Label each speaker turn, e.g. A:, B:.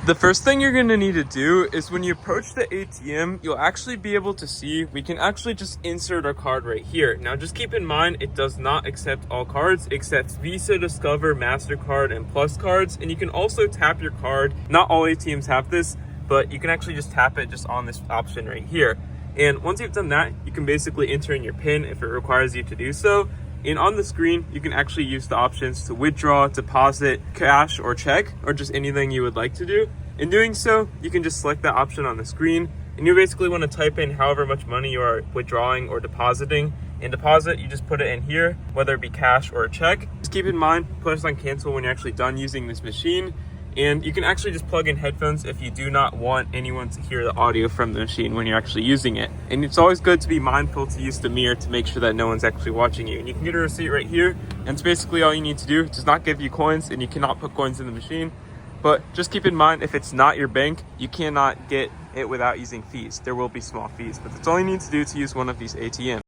A: The first thing you're gonna need to do is when you approach the ATM, you'll actually be able to see, we can actually just insert our card right here. Now just keep in mind, it does not accept all cards. It accepts Visa, Discover, MasterCard, and Plus cards. And you can also tap your card. Not all ATMs have this, but you can actually just tap it just on this option right here. And once you've done that, you can basically enter in your PIN if it requires you to do so. And on the screen, you can actually use the options to withdraw, deposit, cash, or check, or just anything you would like to do. In doing so, you can just select that option on the screen, and you basically want to type in however much money you are withdrawing or depositing. In deposit, you just put it in here, whether it be cash or a check. Just keep in mind, press on cancel when you're actually done using this machine. And you can actually just plug in headphones if you do not want anyone to hear the audio from the machine when you're actually using it. And it's always good to be mindful to use the mirror to make sure that no one's actually watching you. And you can get a receipt right here, and it's basically all you need to do. It does not give you coins, and you cannot put coins in the machine. But just keep in mind, if it's not your bank, you cannot get it without using fees. There will be small fees, but that's all you need to do to use one of these ATMs.